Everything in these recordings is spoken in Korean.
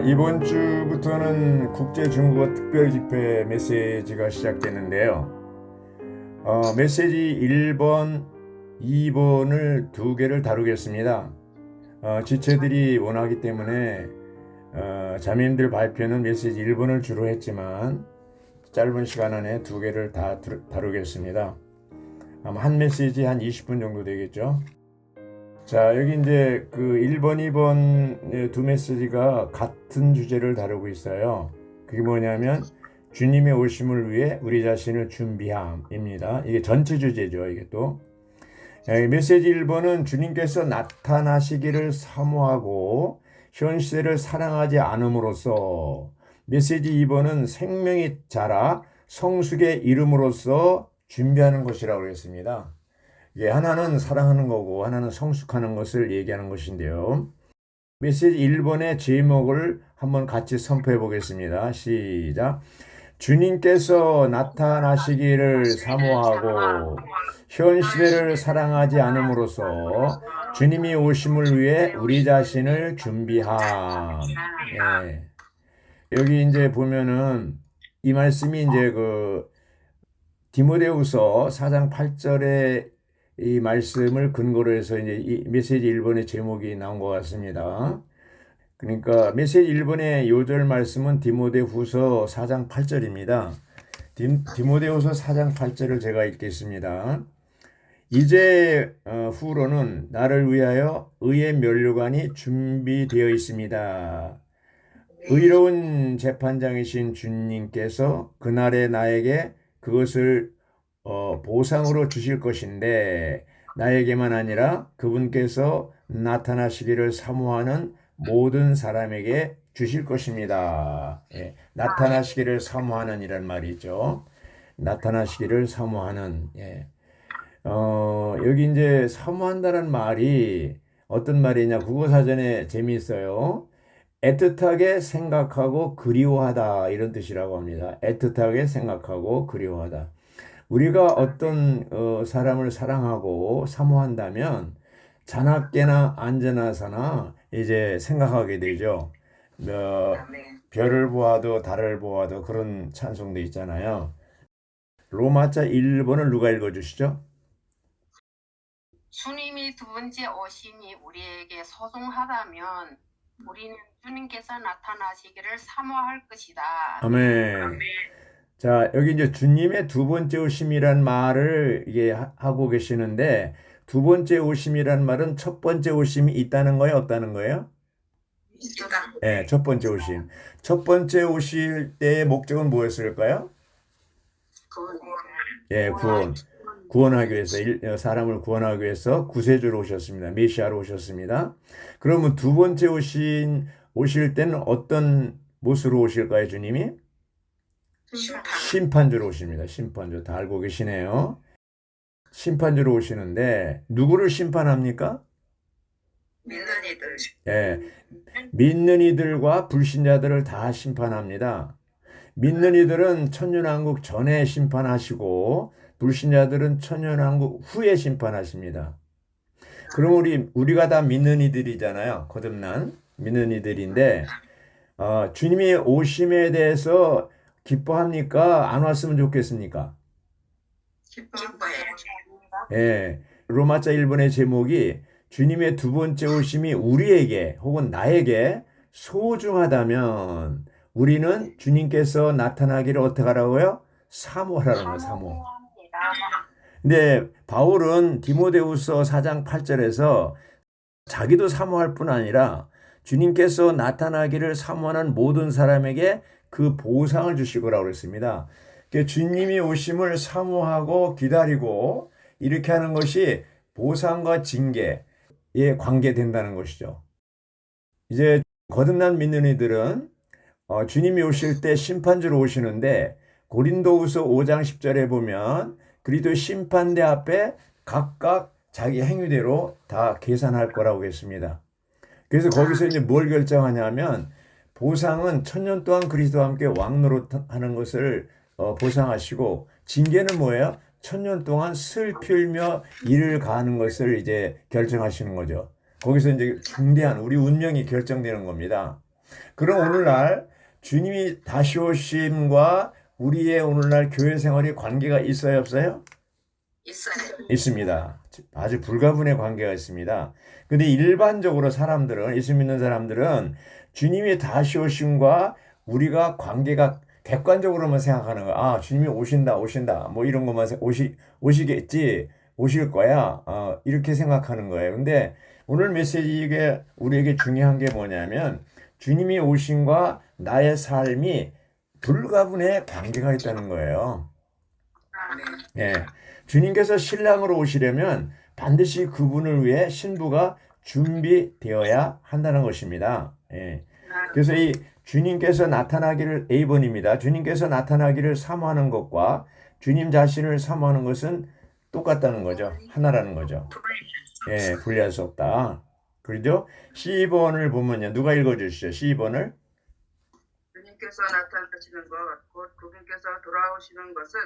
이번 주부터는 국제 중국어 특별 집회 메시지가 시작되는데요. 메시지 1번, 2번을 두 개를 다루겠습니다. 지체들이 원하기 때문에 자매님들 발표는 메시지 1번을 주로 했지만 짧은 시간 안에 두 개를 다 다루겠습니다. 아마 한 메시지 한 20분 정도 되겠죠. 자, 여기 이제 그 1번, 2번 두 메시지가 같은 주제를 다루고 있어요. 그게 뭐냐면 주님의 오심을 위해 우리 자신을 준비함입니다. 이게 전체 주제죠. 이게 또 메시지 1번은 주님께서 나타나시기를 사모하고 현 시대를 사랑하지 않음으로써, 메시지 2번은 생명이 자라 성숙의 이름으로써 준비하는 것이라고 했습니다. 예, 하나는 사랑하는 거고 하나는 성숙하는 것을 얘기하는 것인데요. 메시지 1번의 제목을 한번 같이 선포해 보겠습니다. 시작. 주님께서 나타나시기를 사모하고 현 시대를 사랑하지 않음으로써 주님이 오심을 위해 우리 자신을 준비함. 예. 여기 이제 보면은 이 말씀이 이제 그 디모데후서 4장 8절에 이 말씀을 근거로 해서 이제 이 메시지 1번의 제목이 나온 것 같습니다. 그러니까 메시지 1번의 요절 말씀은 디모데후서 4장 8절입니다. 디모데후서 4장 8절을 제가 읽겠습니다. 이제 후로는 나를 위하여 의의 면류관이 준비되어 있습니다. 의로운 재판장이신 주님께서 그날에 나에게 그것을 보상으로 주실 것인데, 나에게만 아니라 그분께서 나타나시기를 사모하는 모든 사람에게 주실 것입니다. 예, 나타나시기를 사모하는 이란 말이죠. 나타나시기를 사모하는. 예. 여기 이제 사모한다는 말이 어떤 말이냐, 국어사전에 재미있어요. 애틋하게 생각하고 그리워하다, 이런 뜻이라고 합니다. 애틋하게 생각하고 그리워하다. 우리가 어떤 사람을 사랑하고 사모한다면 자나깨나 안전하사나 이제 생각하게 되죠. 별을 보아도 달을 보아도, 그런 찬송도 있잖아요. 로마자 1번을 누가 읽어주시죠? 주님이 두 번째 오심이 우리에게 소중하다면 우리는 주님께서 나타나시기를 사모할 것이다. 아멘. 자, 여기 이제 주님의 두 번째 오심이란 말을 이게 하고 계시는데, 두 번째 오심이란 말은 첫 번째 오심이 있다는 거예요, 없다는 거예요? 있다. 네, 첫 번째 오심. 첫 번째 오실 때의 목적은 뭐였을까요? 예, 구원. 구원하기 위해서, 사람을 구원하기 위해서 구세주로 오셨습니다. 메시아로 오셨습니다. 그러면 두 번째 오실 때는 어떤 모습으로 오실까요, 주님이? 심판주로 오십니다. 심판주. 다 알고 계시네요. 심판주로 오시는데, 누구를 심판합니까? 믿는 이들. 예, 믿는 이들과 불신자들을 다 심판합니다. 믿는 이들은 천년왕국 전에 심판하시고, 불신자들은 천년왕국 후에 심판하십니다. 그럼 우리가 다 믿는 이들이잖아요. 거듭난 믿는 이들인데, 주님이 오심에 대해서 기뻐합니까? 안 왔으면 좋겠습니까? 기뻐해요. 예, 로마자 1번의 제목이 주님의 두 번째 오심이 우리에게 혹은 나에게 소중하다면 우리는 주님께서 나타나기를 어떻게 하라고요? 사모하라는 거예요, 사모. 근데 바울은 디모데후서 4장 8절에서 자기도 사모할 뿐 아니라 주님께서 나타나기를 사모하는 모든 사람에게 그 보상을 주실 거라고 그랬습니다. 주님이 오심을 사모하고 기다리고 이렇게 하는 것이 보상과 징계에 관계된다는 것이죠. 이제 거듭난 믿는 이들은 주님이 오실 때 심판주로 오시는데, 고린도후서 5장 10절에 보면 그리스도 심판대 앞에 각각 자기 행위대로 다 계산할 거라고 했습니다. 그래서 거기서 이제 뭘 결정하냐면, 보상은 천년 동안 그리스도와 함께 왕노릇하는 것을 보상하시고, 징계는 뭐예요? 천년 동안 슬피며 이를 가하는 것을 이제 결정하시는 거죠. 거기서 이제 중대한 우리 운명이 결정되는 겁니다. 그럼 오늘날 주님이 다시 오심과 우리의 오늘날 교회 생활이 관계가 있어요, 없어요? 있어요. 있습니다. 아주 불가분의 관계가 있습니다. 근데 일반적으로 사람들은, 예수 믿는 사람들은 주님이 다시 오심과 우리가 관계가 객관적으로만 생각하는 거야. 아, 주님이 오신다. 뭐 이런 것만 오시겠지, 오실 거야. 이렇게 생각하는 거예요. 근데 오늘 메시지에 우리에게 중요한 게 뭐냐면 주님이 오심과 나의 삶이 불가분의 관계가 있다는 거예요. 네. 예. 주님께서 신랑으로 오시려면 반드시 그분을 위해 신부가 준비되어야 한다는 것입니다. 예. 그래서 이 주님께서 나타나기를 A번입니다. 주님께서 나타나기를 사모하는 것과 주님 자신을 사모하는 것은 똑같다는 거죠. 하나라는 거죠. 예, 분리할 수 없다. 그렇죠? C번을 보면요. 누가 읽어주시죠? C번을. 주님께서 나타나시는 것, 곧 그분께서 돌아오시는 것은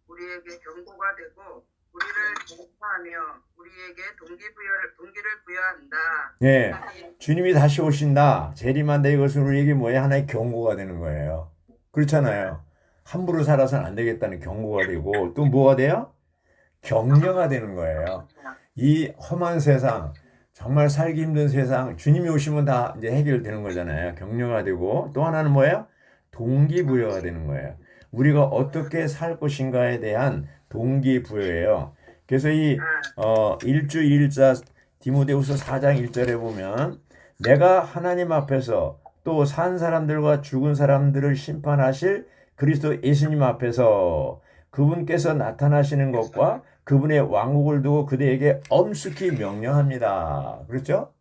우리에게 경고가 되고 우리를 공포하며 우리에게 동기를 부여한다. 예, 주님이 다시 오신다. 재림한다. 이것은 우리에게 뭐예요? 하나의 경고가 되는 거예요. 그렇잖아요. 함부로 살아서는 안 되겠다는 경고가 되고 또 뭐가 돼요? 격려가 되는 거예요. 이 험한 세상, 정말 살기 힘든 세상, 주님이 오시면 다 이제 해결되는 거잖아요. 격려가 되고 또 하나는 뭐예요? 동기부여가 되는 거예요. 우리가 어떻게 살 것인가에 대한 동기부여예요. 그래서 이 1주 1자 디모데후서 4장 1절에 보면 내가 하나님 앞에서 또 산 사람들과 죽은 사람들을 심판하실 그리스도 예수님 앞에서 그분께서 나타나시는 것과 그분의 왕국을 두고 그대에게 엄숙히 명령합니다. 그렇죠?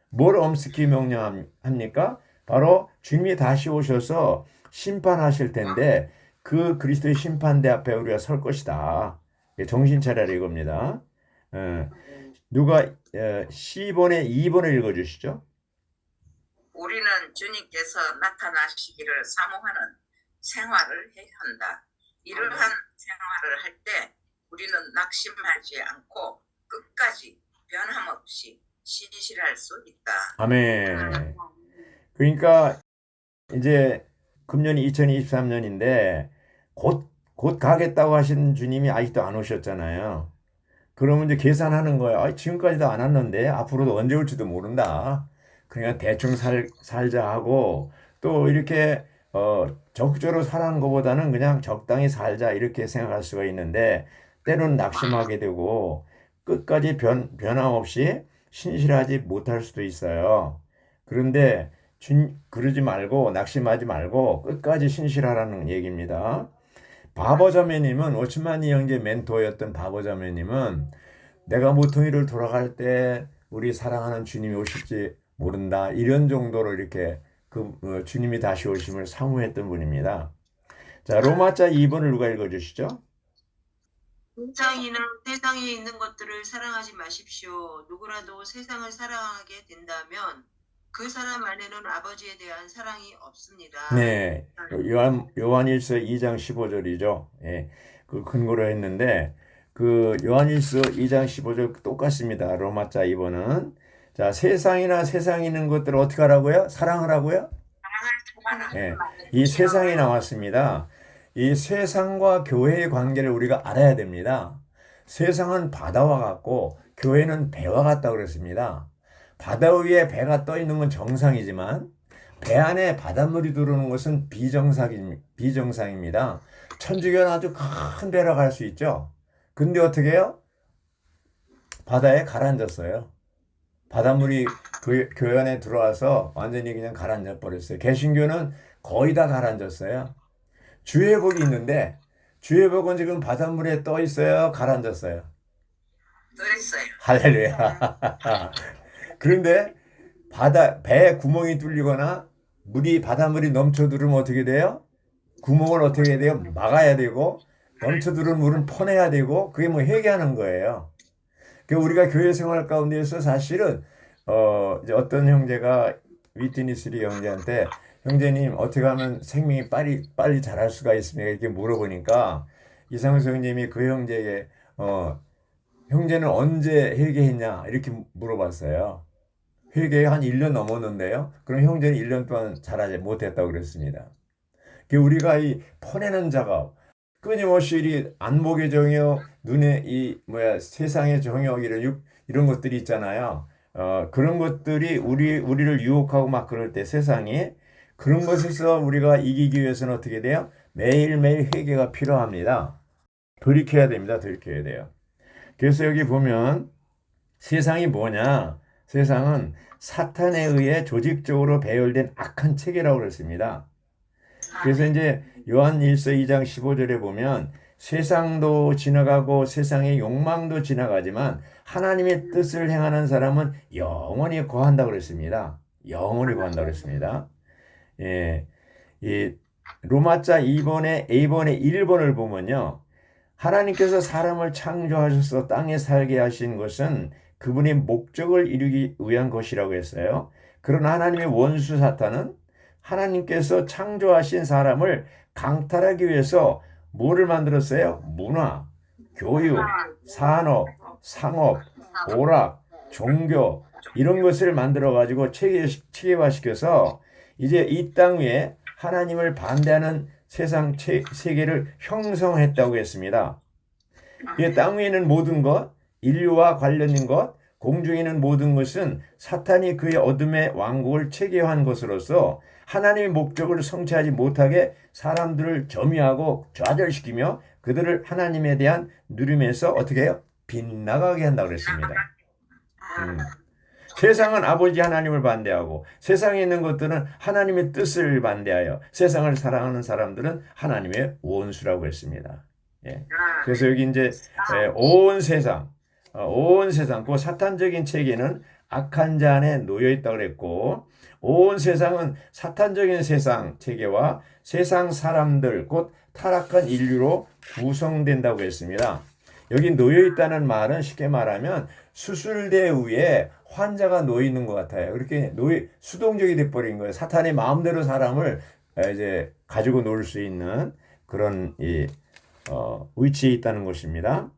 뭘 엄숙히 명령합니까? 바로 주님이 다시 오셔서 심판하실 텐데 그 그리스도의 심판대 앞에 우리가 설 것이다. 정신 차려라 이겁니다. 누가 C번에 2번을 읽어주시죠? 우리는 주님께서 나타나시기를 사모하는 생활을 해야 한다. 이러한 생활을 할 때 우리는 낙심하지 않고 끝까지 변함없이 신실할 수 있다. 아멘. 그러니까 이제 금년이 2023년인데 곧 가겠다고 하신 주님이 아직도 안 오셨잖아요. 그러면 이제 계산하는 거예요. 지금까지도 안 왔는데 앞으로도 언제 올지도 모른다. 그러니까 대충 살자 하고 또 이렇게 적절히 살아가는 것보다는 그냥 적당히 살자 이렇게 생각할 수가 있는데 때로는 낙심하게 되고 끝까지 변함없이 신실하지 못할 수도 있어요. 그런데 그러지 말고 낙심하지 말고 끝까지 신실하라는 얘기입니다. 바보자매님은 오츠마니 형제 멘토였던 바보자매님은 내가 모퉁이를 돌아갈 때 우리 사랑하는 주님이 오실지 모른다 이런 정도로 이렇게 주님이 다시 오심을 사모했던 분입니다. 자, 로마자 2번을 누가 읽어주시죠? 세상에 있는 것들을 사랑하지 마십시오. 누구라도 세상을 사랑하게 된다면 그 사람 안에는 아버지에 대한 사랑이 없습니다. 네, 요한일서 2장 15절이죠. 예, 그 근거로 했는데 그 요한일서 2장 15절 똑같습니다. 로마자 2번은 자 세상에 있는 것들을 어떻게 하라고요? 사랑하라고요? 예, 이 세상이 나왔습니다. 이 세상과 교회의 관계를 우리가 알아야 됩니다. 세상은 바다와 같고 교회는 배와 같다고 그랬습니다. 바다 위에 배가 떠 있는 건 정상이지만 배 안에 바닷물이 들어오는 것은 비정상입니다. 천주교는 아주 큰 배로 갈 수 있죠. 근데 어떻게 해요? 바다에 가라앉았어요. 바닷물이 교회 안에 들어와서 완전히 그냥 가라앉아 버렸어요. 개신교는 거의 다 가라앉았어요. 주회복이 있는데 주회복은 지금 바닷물에 떠 있어요? 가라앉았어요? 떠 있어요. 할렐루야. 그런데 배에 구멍이 뚫리거나 바닷물이 넘쳐들으면 어떻게 돼요? 구멍을 어떻게 해야 돼요? 막아야 되고 넘쳐들은 물은 퍼내야 되고 그게 뭐 회개하는 거예요. 우리가 교회 생활 가운데서 사실은 이제 어떤 형제가 위트니스리 형제한테 형제님 어떻게 하면 생명이 빨리 자랄 수가 있습니까? 이렇게 물어보니까 이상수 형님이 그 형제에게 형제는 언제 회개했냐 이렇게 물어봤어요. 회개에 한 1년 넘었는데요. 그럼 형제는 1년 동안 잘하지 못했다고 그랬습니다. 우리가 이 퍼내는 작업, 끊임없이 이 안목의 정욕, 눈에 세상의 정욕 이런 것들이 있잖아요. 그런 것들이 우리를 유혹하고 막 그럴 때 세상이 그런 것에서 우리가 이기기 위해서는 어떻게 돼요? 매일매일 회개가 필요합니다. 돌이켜야 됩니다. 돌이켜야 돼요. 그래서 여기 보면 세상이 뭐냐? 세상은 사탄에 의해 조직적으로 배열된 악한 체계라고 그랬습니다. 그래서 이제 요한 1서 2장 15절에 보면 세상도 지나가고 세상의 욕망도 지나가지만 하나님의 뜻을 행하는 사람은 영원히 거한다고 그랬습니다. 영원히 거한다고 그랬습니다. 예, 이 로마자 2번에 A번에 1번을 보면요. 하나님께서 사람을 창조하셔서 땅에 살게 하신 것은 그분의 목적을 이루기 위한 것이라고 했어요. 그러나 하나님의 원수 사탄은 하나님께서 창조하신 사람을 강탈하기 위해서 뭐를 만들었어요? 문화, 교육, 산업, 상업, 오락, 종교 이런 것을 만들어가지고 체계화시켜서 이제 이 땅 위에 하나님을 반대하는 세상 세계를 형성했다고 했습니다. 이 땅 위에 있는 모든 것, 인류와 관련된 것, 공중에 있는 모든 것은 사탄이 그의 어둠의 왕국을 체계화한 것으로서 하나님의 목적을 성취하지 못하게 사람들을 점유하고 좌절시키며 그들을 하나님에 대한 누림에서 어떻게 해요? 빗나가게 한다고 그랬습니다. 세상은 아버지 하나님을 반대하고 세상에 있는 것들은 하나님의 뜻을 반대하여 세상을 사랑하는 사람들은 하나님의 원수라고 했습니다. 예. 그래서 여기 이제 온 세상, 그 사탄적인 체계는 악한 자 안에 놓여 있다고 그랬고 온 세상은 사탄적인 세상 체계와 세상 사람들 곧 타락한 인류로 구성된다고 했습니다. 여기 놓여 있다는 말은 쉽게 말하면 수술대 위에 환자가 놓여 있는 것 같아요. 그렇게 수동적이 돼버린 거예요. 사탄이 마음대로 사람을 이제 가지고 놀 수 있는 그런 위치에 있다는 것입니다.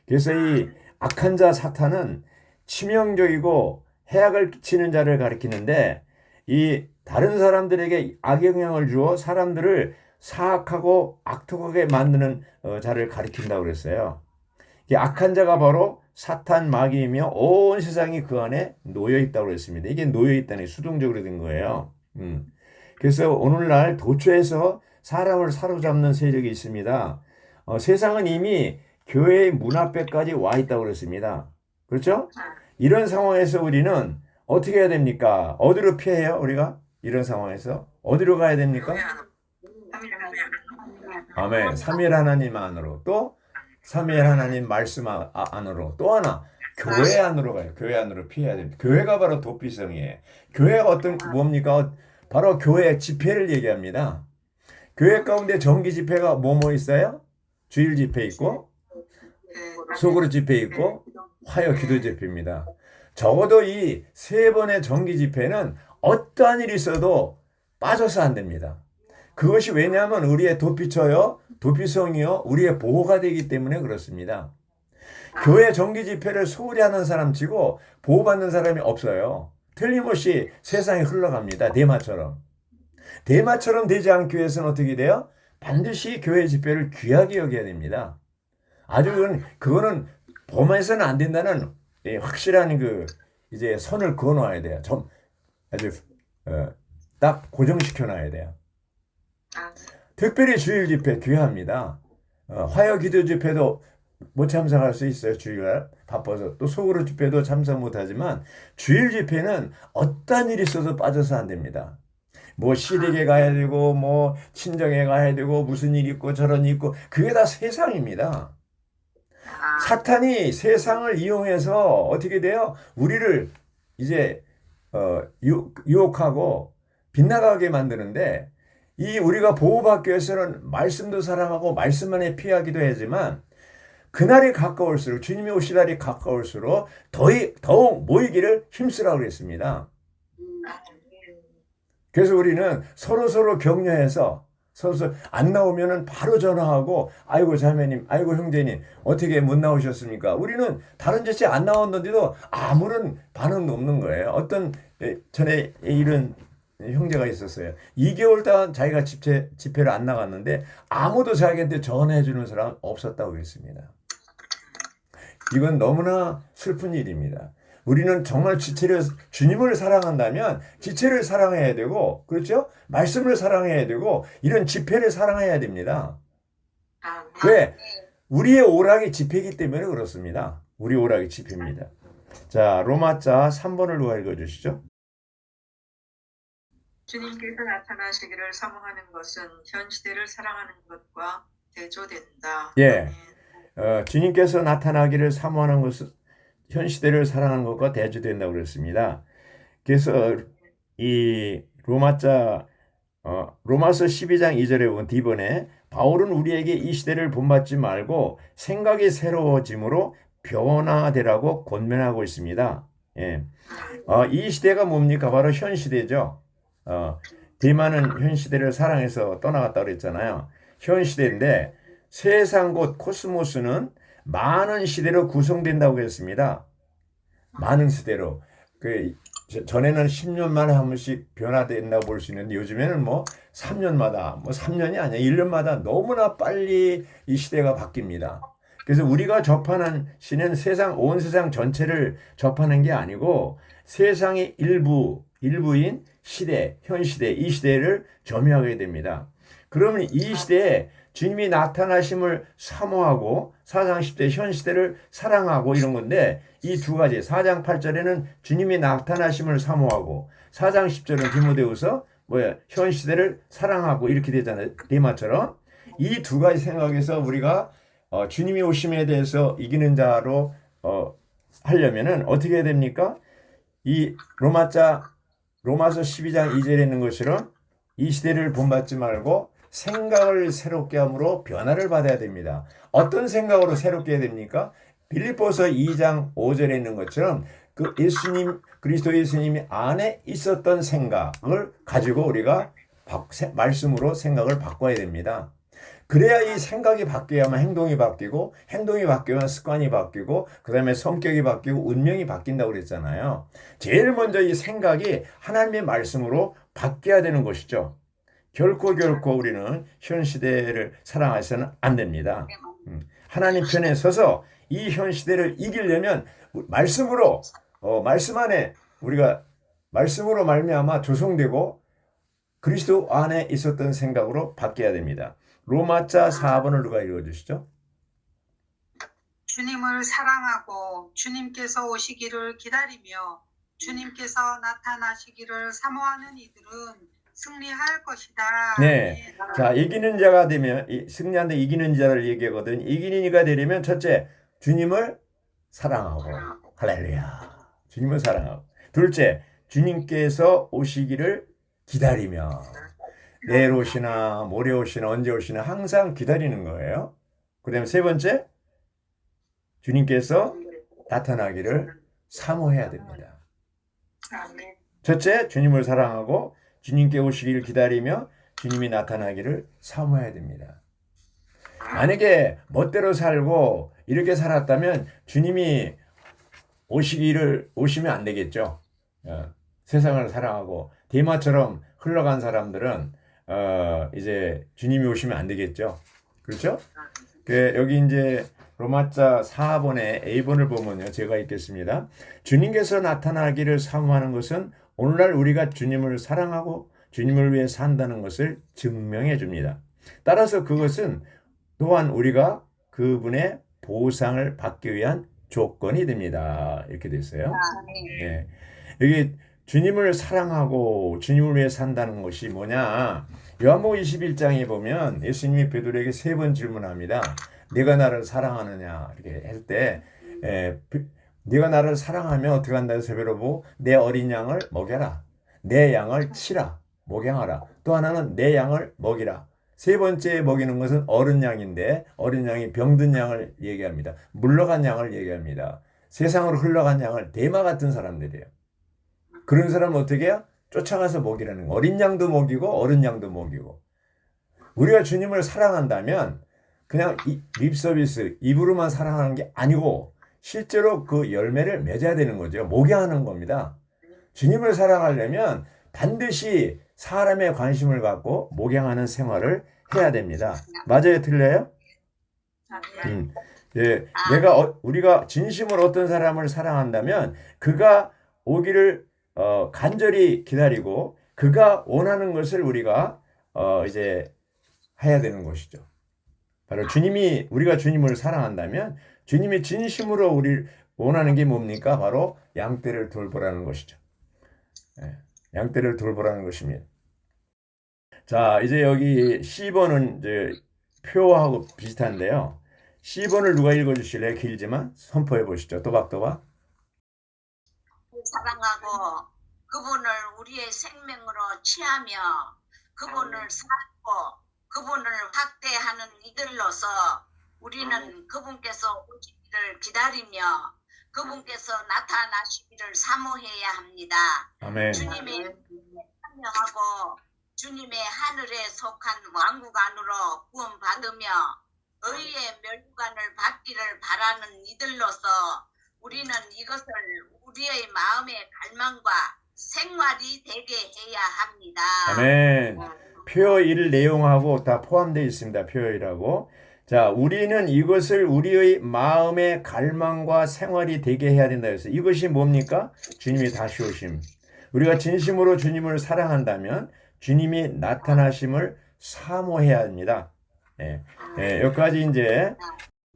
그래서 이 악한 자 사탄은 치명적이고 해악을 끼치는 자를 가리키는데 이 다른 사람들에게 악영향을 주어 사람들을 사악하고 악독하게 만드는 자를 가리킨다고 그랬어요. 이 악한 자가 바로 사탄 마귀이며 온 세상이 그 안에 놓여 있다고 그랬습니다. 이게 놓여 있다니 수동적으로 된 거예요. 그래서 오늘날 도처에서 사람을 사로잡는 세력이 있습니다. 세상은 이미 교회의 문 앞에까지 와 있다고 그랬습니다. 그렇죠? 이런 상황에서 우리는 어떻게 해야 됩니까? 어디로 피해요, 우리가? 이런 상황에서 어디로 가야 됩니까? 아멘. 3일 하나님 안으로, 또 3일 하나님 말씀 안으로, 또 하나 교회 안으로 가요. 교회 안으로 피해야 됩니다. 교회가 바로 도피성이에요. 교회가 뭡니까? 바로 교회 집회를 얘기합니다. 교회 가운데 정기 집회가 뭐뭐 있어요? 주일 집회 있고 소그룹 집회 있고 화요 기도 집회입니다. 적어도 이 세 번의 정기 집회는 어떠한 일이 있어도 빠져서 안 됩니다. 그것이 왜냐하면 우리의 도피성이요, 우리의 보호가 되기 때문에 그렇습니다. 교회 정기 집회를 소홀히 하는 사람 치고 보호받는 사람이 없어요. 틀림없이 세상이 흘러갑니다. 대마처럼 되지 않기 위해서는 어떻게 돼요? 반드시 교회 집회를 귀하게 여겨야 됩니다. 그거는 범해서는 안 된다는 확실한 이제 선을 그어놔야 돼요. 아주 딱 고정시켜 놔야 돼요. 특별히 주일 집회 귀합니다. 화요 기도 집회도 못 참석할 수 있어요. 주일날 바빠서. 또 소그룹 집회도 참석 못하지만 주일 집회는 어떤 일이 있어도 빠져서 안 됩니다. 뭐 시댁에 가야 되고 뭐 친정에 가야 되고 무슨 일이 있고 저런 일이 있고 그게 다 세상입니다. 사탄이 세상을 이용해서 어떻게 돼요? 우리를 이제 유혹하고 빗나가게 만드는데 우리가 보호받기 위해서는 말씀도 사랑하고 말씀 안에 피하기도 하지만 그날이 가까울수록 주님이 오실 날이 가까울수록 더욱 모이기를 힘쓰라고 그랬습니다. 그래서 우리는 서로 격려해서 서서 안 나오면은 바로 전화하고 아이고 자매님, 아이고 형제님 어떻게 못 나오셨습니까? 우리는 다른 제치 안 나왔는데도 아무런 반응도 없는 거예요. 어떤 전에 이런 형제가 있었어요. 2개월 동안 자기가 집회를 안 나갔는데 아무도 자기한테 전화해 주는 사람 없었다고 했습니다. 이건 너무나 슬픈 일입니다. 우리는 정말 주님을 사랑한다면 지체를 사랑해야 되고, 그렇죠? 말씀을 사랑해야 되고, 이런 집회를 사랑해야 됩니다. 왜? 우리의 오락이 집회이기 때문에 그렇습니다. 우리 오락이 집회입니다. 자, 로마자 3번을 누가 읽어주시죠? 주님께서 나타나시기를 사모하는 것은 현 시대를 사랑하는 것과 대조된다. 예. 주님께서 나타나기를 사모하는 것은 현 시대를 사랑하는 것과 대조된다고 그랬습니다. 그래서 이 로마서 12장 2절에 보면 D번에 바울은 우리에게 이 시대를 본받지 말고 생각이 새로워짐으로 변화되라고 권면하고 있습니다. 예. 이 시대가 뭡니까? 바로 현 시대죠. 대만은 현 시대를 사랑해서 떠나갔다고 그랬잖아요. 현 시대인데 세상 곧 코스모스는 많은 시대로 구성된다고 했습니다. 많은 시대로. 전에는 10년 만에 한 번씩 변화된다고 볼 수 있는데 요즘에는 뭐 3년마다, 뭐 3년이 아니야. 1년마다 너무나 빨리 이 시대가 바뀝니다. 그래서 우리가 접하는 시는 온 세상 전체를 접하는 게 아니고 세상의 일부인 시대, 현 시대, 이 시대를 점유하게 됩니다. 그러면 이 시대에 주님이 나타나심을 사모하고 4장 10대 현 시대를 사랑하고 이런 건데 이 두 가지 4장 8절에는 주님이 나타나심을 사모하고 4장 10절은 디모데후서 현 시대를 사랑하고 이렇게 되잖아요. 대마처럼 이 두 가지 생각에서 우리가 주님이 오심에 대해서 이기는 자로 하려면은 어떻게 해야 됩니까? 이 로마서 12장 2절에 있는 것처럼 이 시대를 본받지 말고 생각을 새롭게 함으로 변화를 받아야 됩니다. 어떤 생각으로 새롭게 해야 됩니까? 빌립보서 2장 5절에 있는 것처럼 그 그리스도 예수님이 안에 있었던 생각을 가지고 우리가 말씀으로 생각을 바꿔야 됩니다. 그래야 이 생각이 바뀌어야만 행동이 바뀌고 행동이 바뀌어야 습관이 바뀌고 그 다음에 성격이 바뀌고 운명이 바뀐다고 그랬잖아요. 제일 먼저 이 생각이 하나님의 말씀으로 바뀌어야 되는 것이죠. 결코 우리는 현 시대를 사랑해서는 안 됩니다. 하나님 편에 서서 이 현 시대를 이기려면 말씀으로 말씀 안에 우리가 말씀으로 말미암아 조성되고 그리스도 안에 있었던 생각으로 바뀌어야 됩니다. 로마자 4번을 누가 읽어주시죠? 주님을 사랑하고 주님께서 오시기를 기다리며 주님께서 나타나시기를 사모하는 이들은 승리할 것이다. 네. 자, 이기는 자가 되면 승리한데 이기는 자를 얘기하거든. 이기는 이가 되려면 첫째, 주님을 사랑하고 할렐루야. 주님을 사랑하고. 둘째, 주님께서 오시기를 기다리며 내일 오시나 모레 오시나 언제 오시나 항상 기다리는 거예요. 그다음에 세 번째, 주님께서 나타나기를 사모해야 됩니다. 첫째, 주님을 사랑하고 주님께 오시기를 기다리며 주님이 나타나기를 사모해야 됩니다. 만약에 멋대로 살고 이렇게 살았다면 주님이 오시면 안 되겠죠. 세상을 사랑하고 대마처럼 흘러간 사람들은 이제 주님이 오시면 안 되겠죠. 그렇죠? 여기 이제 로마자 4번에 A번을 보면요. 제가 읽겠습니다. 주님께서 나타나기를 사모하는 것은 오늘날 우리가 주님을 사랑하고 주님을 위해 산다는 것을 증명해 줍니다. 따라서 그것은 또한 우리가 그분의 보상을 받기 위한 조건이 됩니다. 이렇게 됐어요. 네. 여기 주님을 사랑하고 주님을 위해 산다는 것이 뭐냐? 요한복음 21장에 보면 예수님이 베드로에게 3번 질문합니다. 네가 나를 사랑하느냐? 이렇게 할 때 네가 나를 사랑하면 어떻게 한다 해서 베드로보고 내 어린 양을 먹여라. 내 양을 치라. 목양하라. 또 하나는 내 양을 먹이라. 세 번째 먹이는 것은 어린 양인데 어린 양이 병든 양을 얘기합니다. 물러간 양을 얘기합니다. 세상으로 흘러간 양을 대마 같은 사람들이에요. 그런 사람은 어떻게 해요? 쫓아가서 먹이라는 거예요. 어린 양도 먹이고 어른 양도 먹이고. 우리가 주님을 사랑한다면 그냥 립 서비스, 입으로만 사랑하는 게 아니고 실제로 그 열매를 맺어야 되는 거죠. 목양하는 겁니다. 주님을 사랑하려면 반드시 사람의 관심을 갖고 목양하는 생활을 해야 됩니다. 맞아요, 틀려요? 예, 우리가 진심으로 어떤 사람을 사랑한다면 그가 오기를 간절히 기다리고 그가 원하는 것을 우리가 이제 해야 되는 것이죠. 바로 우리가 주님을 사랑한다면 주님이 진심으로 우리를 원하는 게 뭡니까? 바로 양떼를 돌보라는 것이죠. 예, 양떼를 돌보라는 것입니다. 자, 이제 여기 C번은 이제 표하고 비슷한데요. C번을 누가 읽어주실래요? 길지만 선포해 보시죠. 또박또박. 사랑하고 그분을 우리의 생명으로 취하며 그분을 살고 그분을 확대하는 이들로서 우리는 그분께서 오시기를 기다리며 그분께서 나타나시기를 사모해야 합니다. 아멘. 주님의 참여하고 주님의 하늘에 속한 왕국 안으로 구원받으며 의의 멸관을 받기를 바라는 이들로서 우리는 이것을 우리의 마음의 갈망과 생활이 되게 해야 합니다. 아멘. 표 1 내용하고 다 포함되어 있습니다. 표 1하고. 자, 우리는 이것을 우리의 마음의 갈망과 생활이 되게 해야 된다 해서 이것이 뭡니까? 주님이 다시 오심. 우리가 진심으로 주님을 사랑한다면 주님이 나타나심을 사모해야 합니다. 여기까지 이제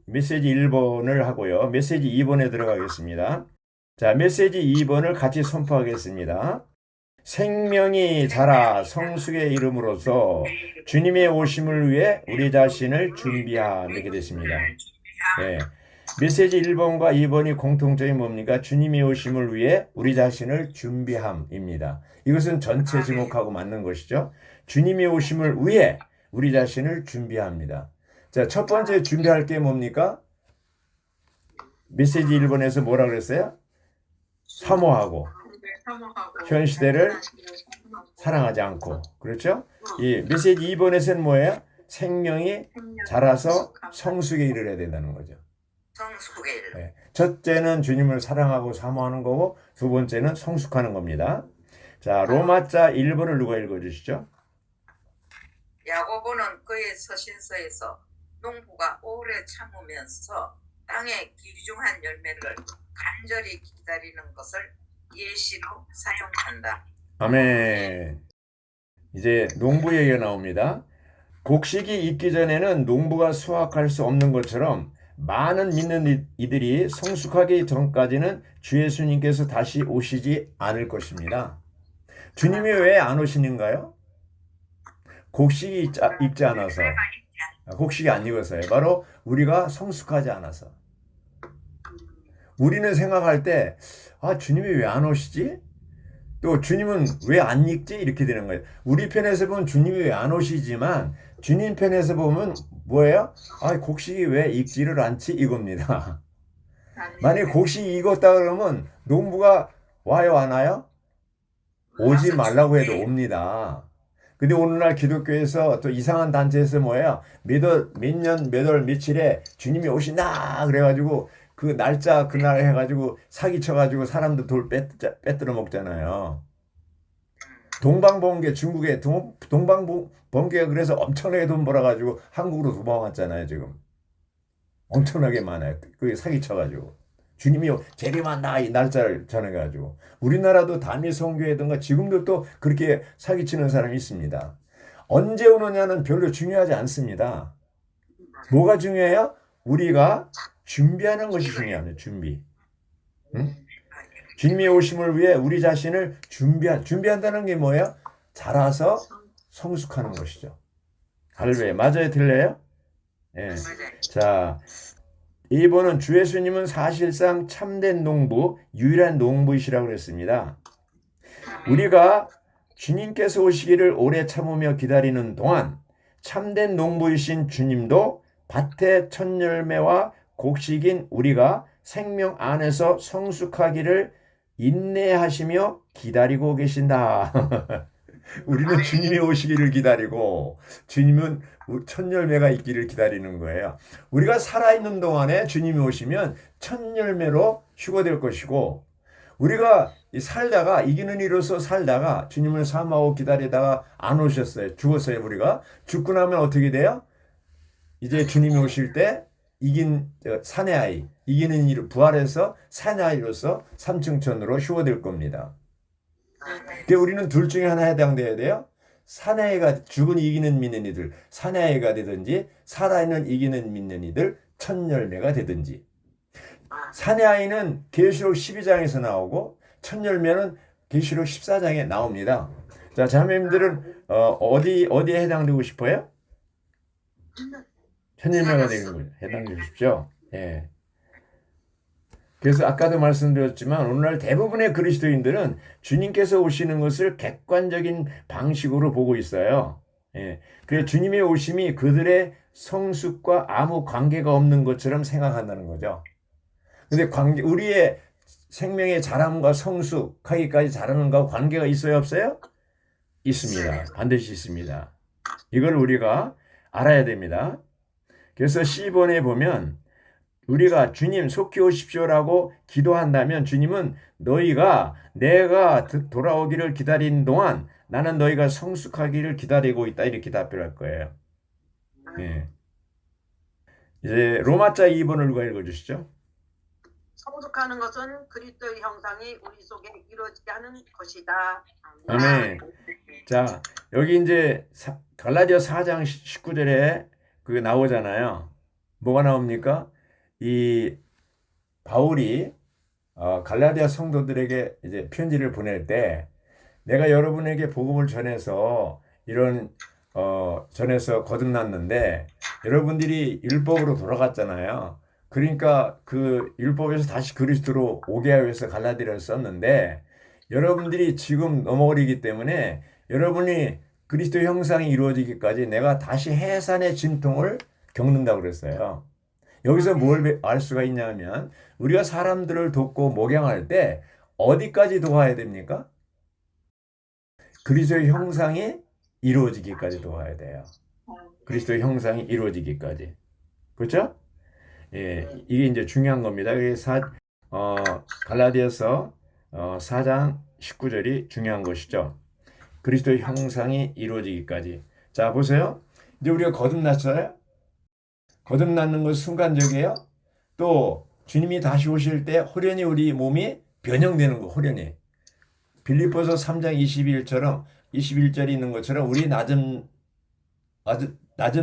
메시지 1번을 하고요. 메시지 2번에 들어가겠습니다. 자, 메시지 2번을 같이 선포하겠습니다. 생명이 자라 성숙에 이름으로써 주님의 오심을 위해 우리 자신을 준비함 이렇게 됐습니다. 메시지 1번과 2번이 공통점이 뭡니까? 주님의 오심을 위해 우리 자신을 준비함입니다. 이것은 전체 제목하고 맞는 것이죠. 주님의 오심을 위해 우리 자신을 준비합니다. 자, 첫 번째 준비할 게 뭡니까? 메시지 1번에서 뭐라 그랬어요? 사모하고 현 시대를 사랑하지 않고. 그렇죠? 이 메시지 2번에서는 뭐예요? 생명이 자라서 성숙에 이르러야 된다는 거죠. 성숙의 일. 첫째는 주님을 사랑하고 사모하는 거고 두 번째는 성숙하는 겁니다. 자, 로마자 1번을 누가 읽어주시죠? 야고보는 그의 서신서에서 농부가 오래 참으면서 땅에 귀중한 열매를 간절히 기다리는 것을 예시로 사용한다. 아멘. 이제 농부 얘기가 나옵니다. 곡식이 있기 전에는 농부가 수확할 수 없는 것처럼 많은 믿는 이들이 성숙하기 전까지는 주 예수님께서 다시 오시지 않을 것입니다. 주님이 왜 안 오시는가요? 곡식이 익지 않아서. 곡식이 안 익어서요. 바로 우리가 성숙하지 않아서. 우리는 생각할 때 주님이 왜 안 오시지? 또 주님은 왜 안 익지? 이렇게 되는 거예요. 우리 편에서 보면 주님이 왜 안 오시지만 주님 편에서 보면 뭐예요? 곡식이 왜 익지를 않지? 이겁니다. 만약에 곡식이 익었다 그러면 농부가 와요, 안 와요? 오지 말라고 해도 옵니다. 근데 오늘날 기독교에서 또 이상한 단체에서 뭐예요? 몇 년, 몇 월, 며칠에 주님이 오신다 그래가지고 그 날짜 그날 해가지고 사기쳐가지고 사람들 돌 빼들어 먹잖아요. 동방번개, 중국에 동방번개가 그래서 엄청나게 돈 벌어가지고 한국으로 도망왔잖아요. 지금 엄청나게 많아요. 그게 사기쳐가지고 주님이 재림한다 이 날짜를 전해가지고. 우리나라도 단일 선교회든가 지금도 또 그렇게 사기치는 사람이 있습니다. 언제 오느냐는 별로 중요하지 않습니다. 뭐가 중요해요? 우리가 준비하는 것이 중요합니다. 준비. 응? 주님의 오심을 위해 우리 자신을 준비한다는 게 뭐예요? 자라서 성숙하는 것이죠. 할렐루야. 맞아요? 들려요? 예. 자, 2번은 주 예수님은 사실상 참된 농부, 유일한 농부이시라고 그랬습니다. 우리가 주님께서 오시기를 오래 참으며 기다리는 동안 참된 농부이신 주님도 밭의 첫 열매와 곡식인 우리가 생명 안에서 성숙하기를 인내하시며 기다리고 계신다. 우리는 주님이 오시기를 기다리고 주님은 첫 열매가 있기를 기다리는 거예요. 우리가 살아있는 동안에 주님이 오시면 첫 열매로 휴거될 것이고 우리가 살다가 이기는 이로서 살다가 주님을 사모하고 기다리다가 안 오셨어요. 죽었어요. 우리가 죽고 나면 어떻게 돼요? 이제 주님이 오실 때 이긴 사내 아이, 이기는 이 부활해서 사내 아이로서 삼층천으로 휴거될 겁니다. 그러니까 우리는 둘 중에 하나 해당돼야 돼요. 사내아이가 죽은 이기는 믿는 이들, 사내아이가 되든지 살아있는 이기는 믿는 이들, 첫 열매가 되든지. 사내아이는 계시록 12장에서 나오고 첫 열매는 계시록 14장에 나옵니다. 자, 자매님들은 어디에 해당되고 싶어요? 첫 열매가 되는 거예요. 해당되고 싶죠? 예. 그래서 아까도 말씀드렸지만 오늘날 대부분의 그리스도인들은 주님께서 오시는 것을 객관적인 방식으로 보고 있어요. 예. 그래서 주님의 오심이 그들의 성숙과 아무 관계가 없는 것처럼 생각한다는 거죠. 근데 우리의 생명의 자람과 성숙하기까지 자라는 것과 관계가 있어요, 없어요? 있습니다. 반드시 있습니다. 이걸 우리가 알아야 됩니다. 그래서 10번에 보면 우리가 주님 속히 오십시오라고 기도한다면 주님은 너희가 내가 돌아오기를 기다리는 동안 나는 너희가 성숙하기를 기다리고 있다 이렇게 답변할 거예요. 예. 이제 로마자 2번을 읽어주시죠. 성숙하는 것은 그리스도의 형상이 우리 속에 이루어지게 하는 것이다. 아멘. 자, 여기 이제 갈라디아 4장 19절에 그게 나오잖아요. 뭐가 나옵니까? 이 바울이 갈라디아 성도들에게 이제 편지를 보낼 때 내가 여러분에게 복음을 전해서 전해서 거듭났는데 여러분들이 율법으로 돌아갔잖아요. 그러니까 그 율법에서 다시 그리스도로 오게 하기 위해서 갈라디아를 썼는데 여러분들이 지금 넘어버리기 때문에 여러분이 그리스도 형상이 이루어지기까지 내가 다시 해산의 진통을 겪는다고 그랬어요. 여기서 뭘 알 수가 있냐면 우리가 사람들을 돕고 목양할 때 어디까지 도와야 됩니까? 그리스도의 형상이 이루어지기까지 도와야 돼요. 그리스도의 형상이 이루어지기까지. 그렇죠? 예, 이게 이제 중요한 겁니다. 갈라디아서 4장 19절이 중요한 것이죠. 그리스도의 형상이 이루어지기까지. 자, 보세요. 이제 우리가 거듭났어요. 거듭나는 것은 순간적이에요. 또 주님이 다시 오실 때 호련히 우리 몸이 변형되는 거, 호련히. 빌립보서 3장 21절이 있는 것처럼 우리 낮은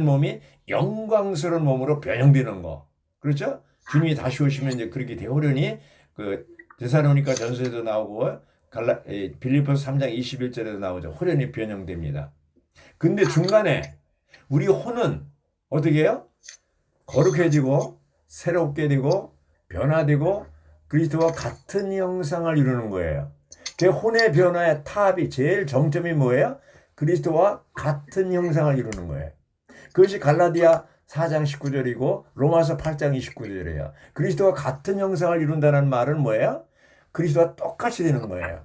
몸이 영광스러운 몸으로 변형되는 거. 그렇죠? 주님이 다시 오시면 이제 그렇게 대호련히 그 데살로니가 전서에도 나오고 빌립보서 3장 21절에도 나오죠. 호련히 변형됩니다. 근데 중간에 우리 혼은 어떻게 해요? 거룩해지고 새롭게 되고 변화되고 그리스도와 같은 형상을 이루는 거예요. 그 혼의 변화의 탑이 제일 정점이 뭐예요? 그리스도와 같은 형상을 이루는 거예요. 그것이 갈라디아 4장 19절이고 로마서 8장 29절이에요. 그리스도와 같은 형상을 이룬다는 말은 뭐예요? 그리스도와 똑같이 되는 거예요.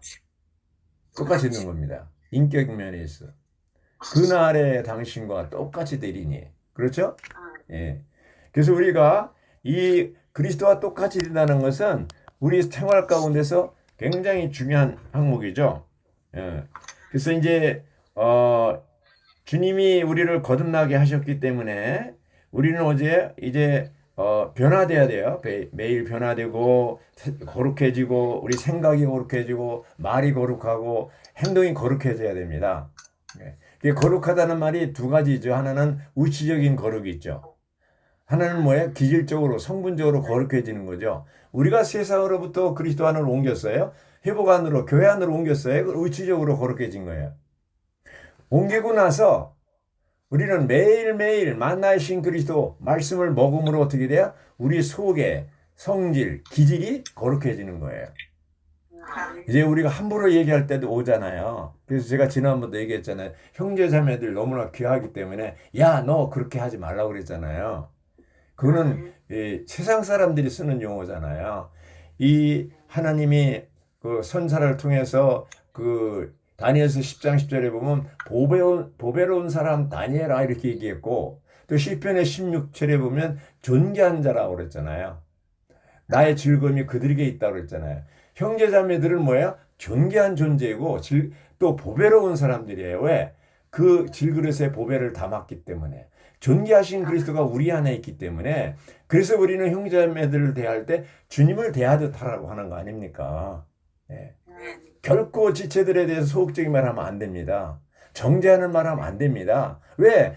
똑같이 되는 겁니다. 인격 면에서. 그날의 당신과 똑같이 되리니. 그렇죠? 예. 그래서 우리가 이 그리스도와 똑같이 된다는 것은 우리 생활 가운데서 굉장히 중요한 항목이죠. 예. 그래서 이제 주님이 우리를 거듭나게 하셨기 때문에 우리는 이제 변화돼야 돼요. 매일 변화되고 거룩해지고 우리 생각이 거룩해지고 말이 거룩하고 행동이 거룩해져야 됩니다. 예. 거룩하다는 말이 두 가지죠. 하나는 우치적인 거룩이 있죠. 하나는 뭐예요? 기질적으로 성분적으로 거룩해지는 거죠. 우리가 세상으로부터 그리스도 안으로 옮겼어요. 회복 안으로 교회 안으로 옮겼어요. 의치적으로 거룩해진 거예요. 옮기고 나서 우리는 매일매일 만나신 그리스도 말씀을 먹음으로 어떻게 돼요? 우리 속에 성질, 기질이 거룩해지는 거예요. 이제 우리가 함부로 얘기할 때도 오잖아요. 그래서 제가 지난번도 얘기했잖아요. 형제자매들 너무나 귀하기 때문에 야, 너 그렇게 하지 말라고 그랬잖아요. 그거는 세상 사람들이 쓰는 용어잖아요. 이 하나님이 그 선사를 통해서 그 다니엘서 10장 10절에 보면 보배로운 사람 다니엘아 이렇게 얘기했고, 또 시편의 16절에 보면 존귀한 자라고 그랬잖아요. 나의 즐거움이 그들에게 있다고 그랬잖아요. 형제자매들은 뭐예요? 존귀한 존재이고 또 보배로운 사람들이에요. 왜? 그 질그릇에 보배를 담았기 때문에. 존귀하신 그리스도가 우리 안에 있기 때문에. 그래서 우리는 형제자매들을 대할 때 주님을 대하듯 하라고 하는 거 아닙니까? 예. 결코 지체들에 대해서 소극적인 말 하면 안 됩니다. 정죄하는 말 하면 안 됩니다. 왜?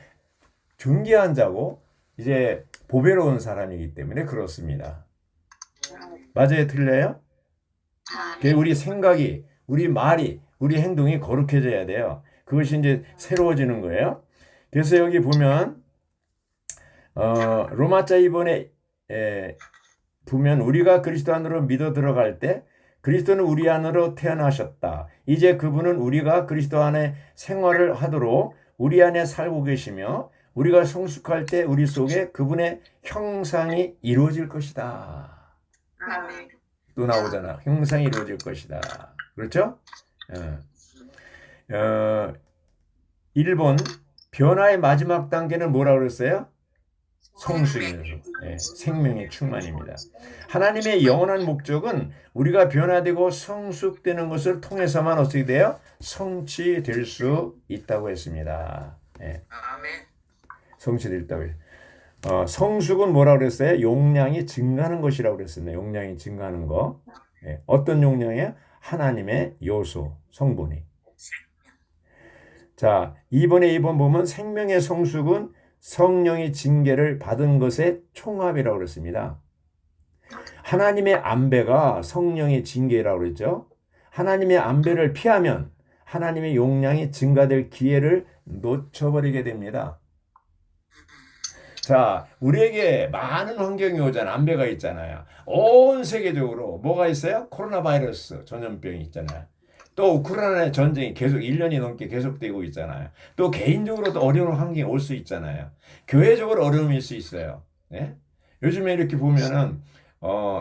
존귀한 자고 이제 보배로운 사람이기 때문에 그렇습니다. 맞아요? 틀려요? 우리 생각이, 우리 말이, 우리 행동이 거룩해져야 돼요. 그것이 이제 새로워지는 거예요. 그래서 여기 보면 로마자 2번에 보면 우리가 그리스도 안으로 믿어 들어갈 때 그리스도는 우리 안으로 태어나셨다. 이제 그분은 우리가 그리스도 안에 생활을 하도록 우리 안에 살고 계시며 우리가 성숙할 때 우리 속에 그분의 형상이 이루어질 것이다. 또 나오잖아. 형상이 이루어질 것이다. 그렇죠? 1번 변화의 마지막 단계는 뭐라고 그랬어요? 성숙이면서 생명의 충만입니다. 하나님의 영원한 목적은 우리가 변화되고 성숙되는 것을 통해서만 어떻게 돼요? 성취될 수 있다고 했습니다. 아멘. 성취됐다고 해요. 성숙은 뭐라고 그랬어요? 용량이 증가하는 것이라고 그랬습니다. 용량이 증가하는 거. 어떤 용량이에요? 하나님의 요소, 성분이. 자, 2번 보면 생명의 성숙은 성령의 징계를 받은 것의 총합이라고 그랬습니다. 하나님의 안배가 성령의 징계라고 그랬죠. 하나님의 안배를 피하면 하나님의 용량이 증가될 기회를 놓쳐버리게 됩니다. 자, 우리에게 많은 환경이 오잖아. 안배가 있잖아요. 온 세계적으로 뭐가 있어요? 코로나 바이러스 전염병이 있잖아요. 또 우크라이나 전쟁이 계속 1년이 넘게 계속되고 있잖아요. 또 개인적으로도 어려운 환경이 올 수 있잖아요. 교회적으로 어려움일 수 있어요. 네? 요즘에 이렇게 보면은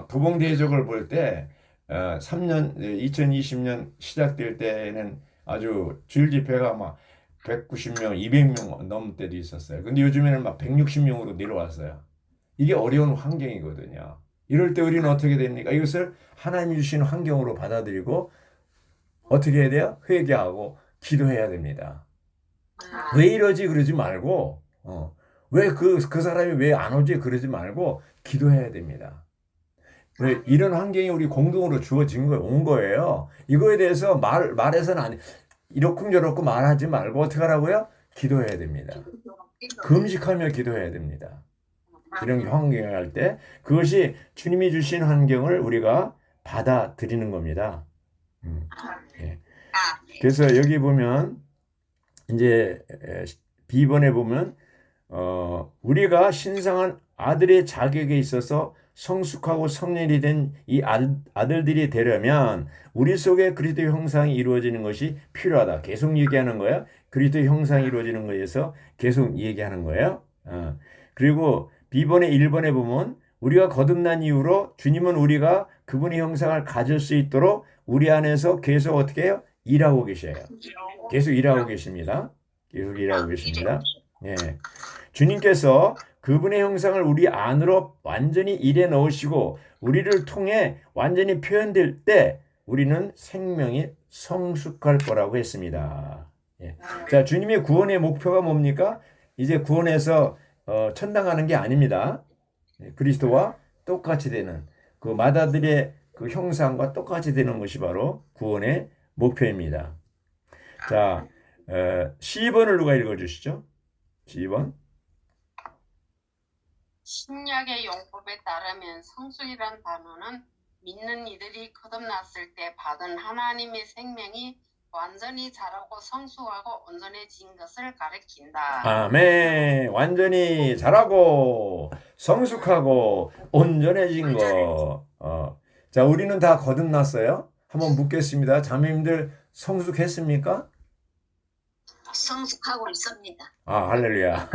도봉대적을 볼 때 2020년 시작될 때는 아주 주일 집회가 막 190명, 200명 넘을 때도 있었어요. 근데 요즘에는 막 160명으로 내려왔어요. 이게 어려운 환경이거든요. 이럴 때 우리는 어떻게 됩니까? 이것을 하나님이 주신 환경으로 받아들이고 어떻게 해야 돼요? 회개하고 기도해야 됩니다. 왜 이러지? 그러지 말고 왜 그 사람이 왜 안 오지? 그러지 말고 기도해야 됩니다. 왜 이런 환경이 우리 공동으로 주어진 거예요. 온 거예요. 이거에 대해서 말해서는 이렇쿵저렇쿵 말하지 말고 어떻게 하라고요? 기도해야 됩니다. 금식하며 기도해야 됩니다. 이런 환경에 할 때 그것이 주님이 주신 환경을 우리가 받아들이는 겁니다. 예. 그래서 여기 보면 이제 B번에 보면 우리가 신성한 아들의 자격에 있어서 성숙하고 성년이 된 이 아들들이 되려면 우리 속에 그리스도의 형상이 이루어지는 것이 필요하다. 계속 얘기하는 거예요. 그리스도의 형상이 이루어지는 것에서 계속 얘기하는 거예요. 그리고 B번에 1번에 보면 우리가 거듭난 이후로 주님은 우리가 그분의 형상을 가질 수 있도록 우리 안에서 계속 어떻게 해요? 일하고 계셔요. 계속 일하고 계십니다. 계속 일하고 계십니다. 예. 주님께서 그분의 형상을 우리 안으로 완전히 일해 넣으시고 우리를 통해 완전히 표현될 때 우리는 생명이 성숙할 거라고 했습니다. 예. 자, 주님의 구원의 목표가 뭡니까? 이제 구원해서 천당 가는 게 아닙니다. 그리스도와 똑같이 되는 그 마다들의 그 형상과 똑같이 되는 것이 바로 구원의 목표입니다. 자, 12번을 누가 읽어주시죠? 12번. 신약의 용법에 따르면 성숙이란 단어는 믿는 이들이 거듭났을 때 받은 하나님의 생명이 완전히 자라고 성숙하고 온전해진 것을 가리킨다. 아멘. 완전히 자라고 성숙하고 온전해진 거. 자, 우리는 다 거듭났어요. 한번 묻겠습니다. 자매님들 성숙했습니까? 성숙하고 있습니다. 아, 할렐루야.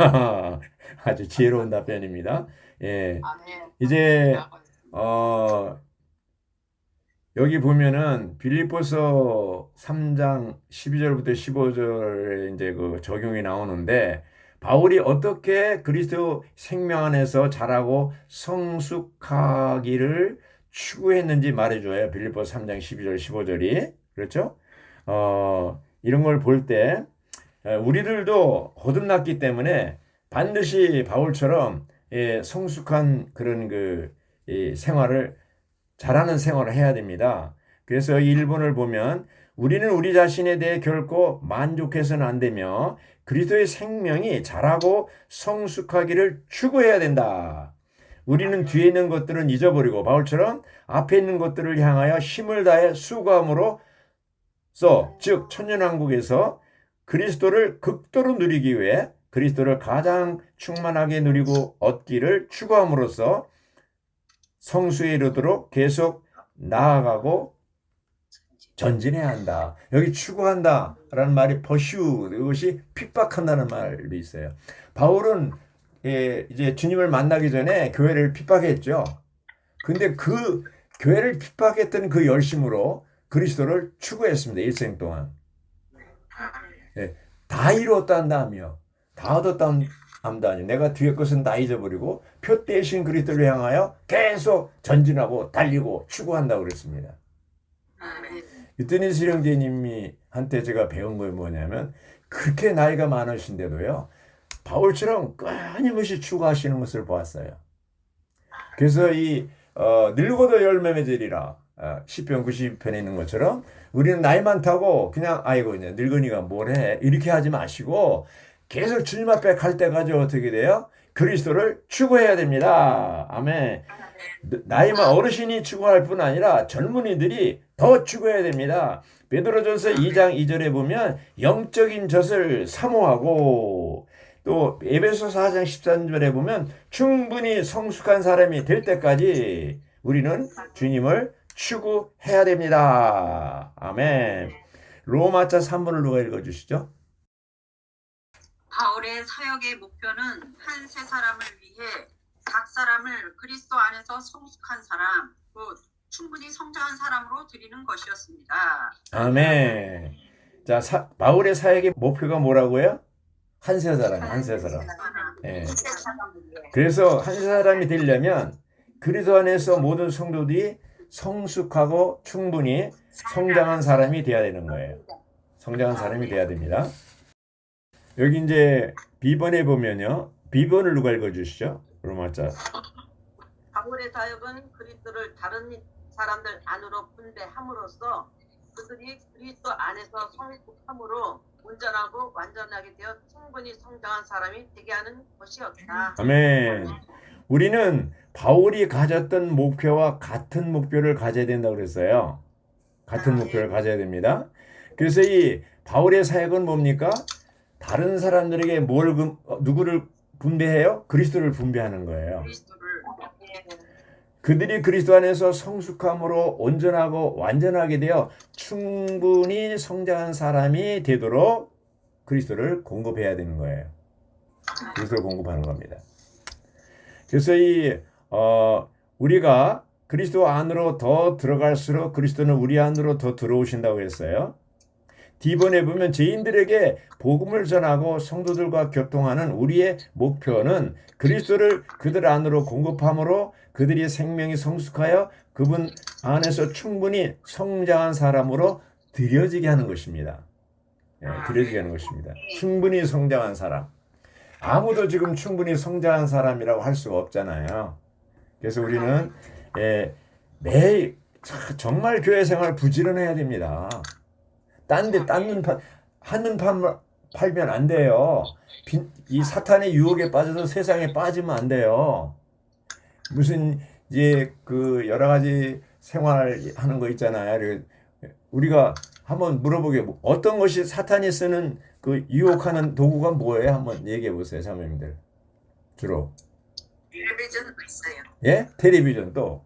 아주 지혜로운 답변입니다. 예. 아멘. 이제 여기 보면은 빌립보서 3장 12절부터 15절에 이제 그 적용이 나오는데 바울이 어떻게 그리스도 생명 안에서 자라고 성숙하기를 추구했는지 말해줘요. 빌립보서 3장 12절 15절이. 그렇죠? 이런 걸 볼 때 우리들도 거듭났기 때문에 반드시 바울처럼 성숙한 그런 생활을 잘하는 생활을 해야 됩니다. 그래서 이 일본을 보면 우리는 우리 자신에 대해 결코 만족해서는 안 되며 그리스도의 생명이 자라고 성숙하기를 추구해야 된다. 우리는 뒤에 있는 것들은 잊어버리고 바울처럼 앞에 있는 것들을 향하여 힘을 다해 수고함으로써 즉 천년왕국에서 그리스도를 극도로 누리기 위해 그리스도를 가장 충만하게 누리고 얻기를 추구함으로써 성수에 이르도록 계속 나아가고 전진해야 한다. 여기 추구한다 라는 말이 pursue, 이것이 핍박한다는 말도 있어요. 바울은 이제 주님을 만나기 전에 교회를 핍박했죠. 근데 그 교회를 핍박했던 그 열심으로 그리스도를 추구했습니다. 일생 동안. 다 이루었단다며 다 얻었단다 아니 내가 뒤에 것은 다 잊어버리고 표 대신 그리스도를 향하여 계속 전진하고 달리고 추구한다고 그랬습니다. 유태니 수령제님이 한테 제가 배운 거 뭐냐면 그렇게 나이가 많으신데도요 바울처럼 끊임없이 추구하시는 것을 보았어요. 그래서 이 늙어도 열매 맺으리라 시편 90편에 있는 것처럼 우리는 나이 많다고 그냥 아이고 이제 늙은이가 뭘 해 이렇게 하지 마시고 계속 주님 앞에 갈 때까지 어떻게 돼요? 그리스도를 추구해야 됩니다. 아멘. 나이만 어르신이 추구할 뿐 아니라 젊은이들이 더 추구해야 됩니다. 베드로전서 2장 2절에 보면 영적인 젖을 사모하고 또 에베소 4장 13절에 보면 충분히 성숙한 사람이 될 때까지 우리는 주님을 추구해야 됩니다. 아멘. 로마자 3번을 누가 읽어주시죠? 바울의 사역의 목표는 한 세 사람을 위해 각 사람을 그리스도 안에서 성숙한 사람, 곧 충분히 성장한 사람으로 드리는 것이었습니다. 아멘. 자, 바울의 사역의 목표가 뭐라고요? 한 세 사람, 한 세 사람. 예. 그래서 한 세 사람이 되려면 그리스도 안에서 모든 성도들이 성숙하고 충분히 성장한 사람이 돼야 되는 거예요. 성장한 사람이 돼야 됩니다. 여기 이제 B번에 보면요. B번을 누가 읽어주시죠? 로마자. 바울의 사역은 그리스도를 다른 사람들 안으로 분배함으로써 그들이 그리스도 안에서 성숙함으로 온전하고 완전하게 되어 충분히 성장한 사람이 되게 하는 것이었다. 아멘. 우리는 바울이 가졌던 목표와 같은 목표를 가져야 된다고 그랬어요. 같은 목표를 가져야 됩니다. 그래서 이 바울의 사역은 뭡니까? 다른 사람들에게 누구를 분배해요? 그리스도를 분배하는 거예요. 그들이 그리스도 안에서 성숙함으로 온전하고 완전하게 되어 충분히 성장한 사람이 되도록 그리스도를 공급해야 되는 거예요. 그리스도를 공급하는 겁니다. 그래서 우리가 그리스도 안으로 더 들어갈수록 그리스도는 우리 안으로 더 들어오신다고 했어요. D번에 보면 죄인들에게 복음을 전하고 성도들과 교통하는 우리의 목표는 그리스도를 그들 안으로 공급함으로 그들이 생명이 성숙하여 그분 안에서 충분히 성장한 사람으로 들여지게 하는 것입니다. 들여지게 하는 것입니다. 충분히 성장한 사람. 아무도 지금 충분히 성장한 사람이라고 할 수가 없잖아요. 그래서 우리는 매일 정말 교회 생활 부지런해야 됩니다. 한눈 팔면 안 돼요. 이 사탄의 유혹에 빠져서 세상에 빠지면 안 돼요. 무슨 이제 그 여러 가지 생활하는 거 있잖아요. 우리가 한번 물어보게 어떤 것이 사탄이 쓰는 그 유혹하는 도구가 뭐예요? 한번 얘기해 보세요, 자매님들. 주로. 텔레비전 있어요. 예? 텔레비전 또.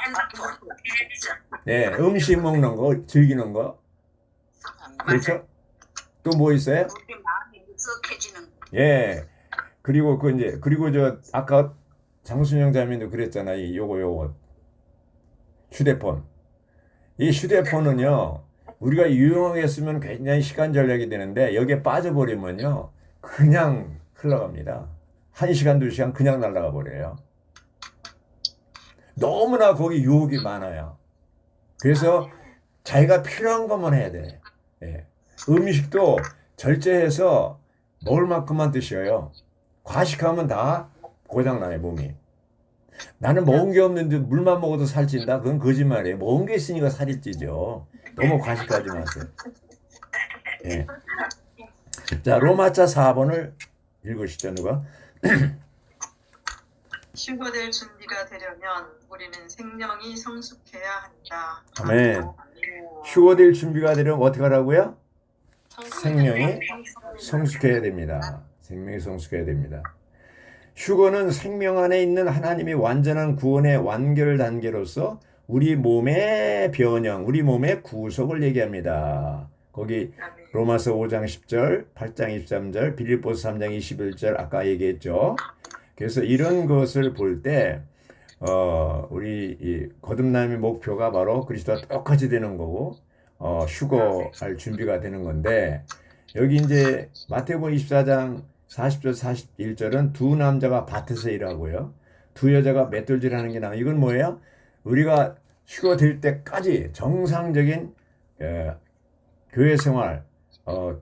핸드폰, 텔레비전. 네, 음식 먹는 거, 즐기는 거. 그렇죠? 또 뭐 있어요? 우리 마음이 무석해지는 예. 그리고 그리고 아까 장순영 자매도 그랬잖아요. 요거 휴대폰. 이 휴대폰은요, 우리가 유용하게 쓰면 굉장히 시간 절약이 되는데 여기에 빠져버리면요, 그냥 흘러갑니다. 1시간, 2시간 그냥 날아가 버려요. 너무나 거기 유혹이 많아요. 그래서 자기가 필요한 것만 해야 돼. 예. 음식도 절제해서 먹을 만큼만 드셔요. 과식하면 다 고장나요, 몸이. 나는 먹은 게 없는데 물만 먹어도 살찐다? 그건 거짓말이에요. 먹은 게 있으니까 살이 찌죠. 너무 과식하지 마세요. 예. 자, 로마자 4번을 읽으시죠, 누가? 휴거될 준비가 되려면 우리는 생명이 성숙해야 한다. 아멘. 휴거될 준비가 되려면 어떻게 하라고요? 생명이 성숙해야 됩니다. 생명이 성숙해야 됩니다. 휴거는 생명 안에 있는 하나님의 완전한 구원의 완결 단계로서 우리 몸의 변형, 우리 몸의 구속을 얘기합니다. 거기 아멘. 로마서 5장 10절, 8장 23절, 빌립보서 3장 21절 아까 얘기했죠. 그래서 이런 것을 볼 때 우리 이 거듭남의 목표가 바로 그리스도와 똑같이 되는 거고 휴거할 준비가 되는 건데 여기 이제 마태복음 24장 40절 41절은 두 남자가 밭에서 일하고요. 두 여자가 맷돌질하는 게 나와요. 이건 뭐예요? 우리가 휴거될 때까지 정상적인 교회 생활,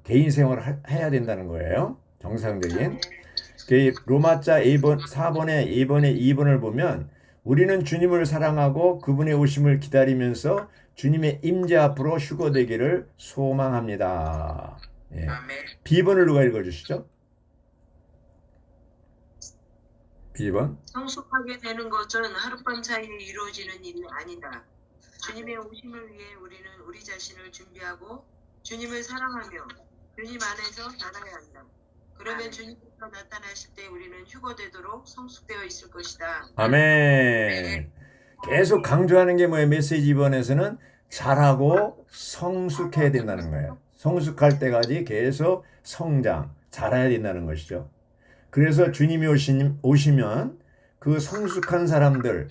개인 생활을 해야 된다는 거예요. 정상적인. 로마자 4번에 2번을 보면 우리는 주님을 사랑하고 그분의 오심을 기다리면서 주님의 임재 앞으로 휴거되기를 소망합니다. 예. 아멘. B번을 누가 읽어주시죠? B번. 성숙하게 되는 것은 하룻밤 사이에 이루어지는 일이 아니다. 주님의 오심을 위해 우리는 우리 자신을 준비하고 주님을 사랑하며 주님 안에서 자라야 한다. 그러면 주님께서 나타나실 때 우리는 휴거되도록 성숙되어 있을 것이다. 아멘. 계속 강조하는 게 뭐예요? 메시지 2번에서는 자라고 성숙해야 된다는 거예요. 성숙할 때까지 계속 성장, 자라야 된다는 것이죠. 그래서 주님이 오시면 그 성숙한 사람들,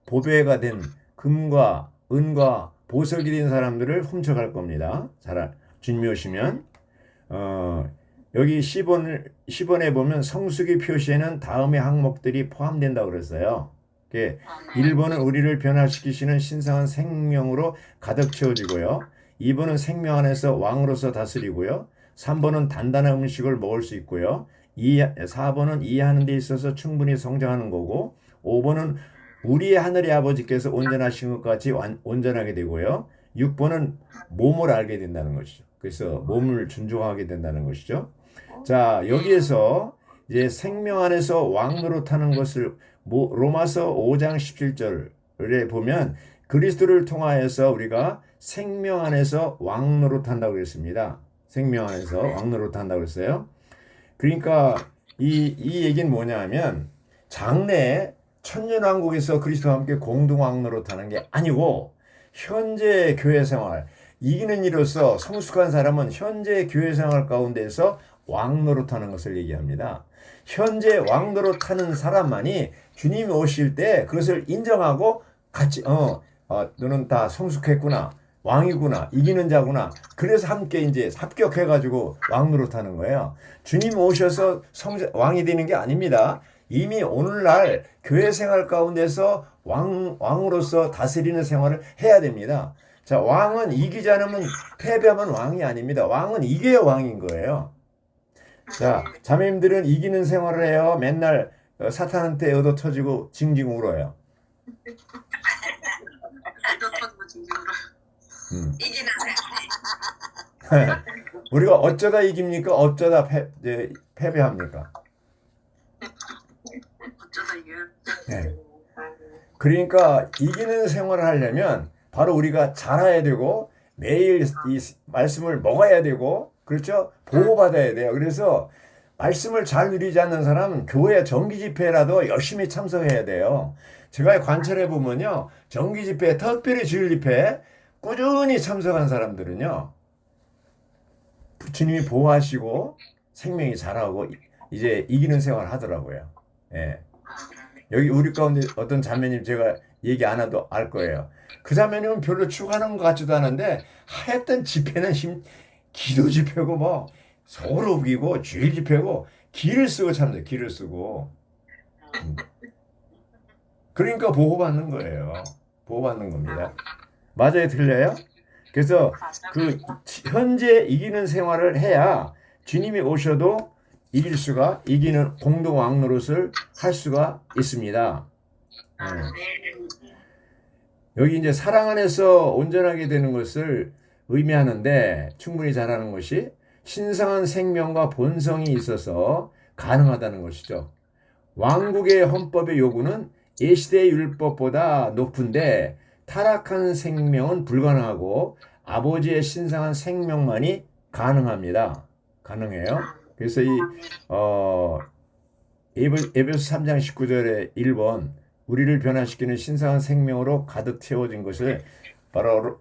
보배가 된 금과 은과 보석이 된 사람들을 훔쳐갈 겁니다. 주님이 오시면 여기 10번에 보면 성숙의 표시에는 다음의 항목들이 포함된다고 그랬어요. 1번은 우리를 변화시키시는 신성한 생명으로 가득 채워지고요. 2번은 생명 안에서 왕으로서 다스리고요. 3번은 단단한 음식을 먹을 수 있고요. 4번은 이해하는 데 있어서 충분히 성장하는 거고 5번은 우리의 하늘의 아버지께서 온전하신 것 같이 온전하게 되고요. 6번은 몸을 알게 된다는 것이죠. 그래서 몸을 존중하게 된다는 것이죠. 자, 여기에서 이제 생명 안에서 왕 노릇하는 것을 로마서 5장 17절에 보면 그리스도를 통하여서 우리가 생명 안에서 왕 노릇한다고 그랬습니다. 생명 안에서 왕 노릇한다고 그랬어요. 그러니까 이 얘기는 뭐냐 하면 장래에 천년왕국에서 그리스도와 함께 공동 왕 노릇하는 게 아니고 현재 교회 생활, 이기는 이로써 성숙한 사람은 현재 교회 생활 가운데서 왕 노릇하는 것을 얘기합니다. 현재 왕 노릇하는 사람만이 주님이 오실 때 그것을 인정하고 같이 너는 다 성숙했구나, 왕이구나, 이기는 자구나. 그래서 함께 이제 합격해가지고 왕 노릇하는 거예요. 주님 오셔서 왕이 되는 게 아닙니다. 이미 오늘날 교회 생활 가운데서 왕으로서 다스리는 생활을 해야 됩니다. 자, 왕은 이기지 않으면 패배하면 왕이 아닙니다. 왕은 이겨야 왕인 거예요. 자, 자매님들은 이기는 생활을 해요. 맨날 사탄한테 얻어 터지고 징징 울어요. 이기는 우리가 어쩌다 이깁니까? 어쩌다 패배합니까? 어쩌다 이게 네. 그러니까 이기는 생활을 하려면 바로 우리가 잘해야 되고 매일 이 말씀을 먹어야 되고 그렇죠? 보호받아야 돼요. 그래서 말씀을 잘 누리지 않는 사람은 교회 정기 집회라도 열심히 참석해야 돼요. 제가 관찰해 보면요. 정기 집회, 특별히 주일 집회 꾸준히 참석한 사람들은요. 주님이 보호하시고 생명이 자라고 이제 이기는 생활을 하더라고요. 예. 여기 우리 가운데 어떤 자매님 제가 얘기 안 해도 알 거예요. 그 자매님은 별로 추구하는 것 같지도 않은데 하여튼 집회는 기도 집회고 뭐 서로 우기고 주일 집회고 기를 쓰고 참는다. 기를 쓰고. 그러니까 보호받는 거예요. 보호받는 겁니다. 맞아요? 틀려요? 그래서 그 현재 이기는 생활을 해야 주님이 오셔도 이기는 공동 왕노릇을 할 수가 있습니다. 여기 이제 사랑 안에서 온전하게 되는 것을 의미하는데 충분히 잘하는 것이 신성한 생명과 본성이 있어서 가능하다는 것이죠. 왕국의 헌법의 요구는 예시대의 율법보다 높은데 타락한 생명은 불가능하고 아버지의 신성한 생명만이 가능합니다. 가능해요. 그래서 에베소 3장 19절에 1번 우리를 변화시키는 신성한 생명으로 가득 채워진 것을 바로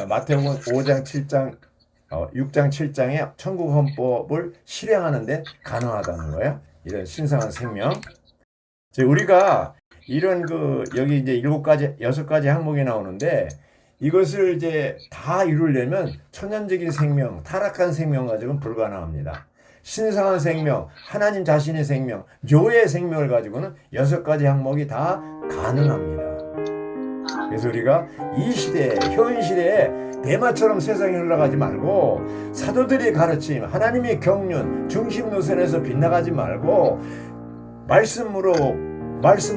마태복음 5장 7장 6장 7장의 천국 헌법을 실행하는데 가능하다는 거예요. 이런 신성한 생명. 우리가 이런 여기 이제 6가지 항목이 나오는데 이것을 이제 다 이루려면 천연적인 생명, 타락한 생명 가지고는 불가능합니다. 신성한 생명, 하나님 자신의 생명, 교회의 생명을 가지고는 6가지 항목이 다 가능합니다. 그래서 우리가 이 시대에, 현 시대에 대마처럼 세상에 흘러가지 말고 사도들이 가르침, 하나님의 경륜, 중심 노선에서 빗나가지 말고 말씀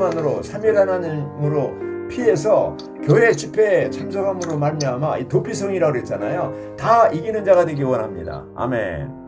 안으로 삼일 하나님으로 피해서 교회 집회에 참석함으로 말미암아 이 도피성이라고 그랬잖아요. 다 이기는 자가 되기 원합니다. 아멘.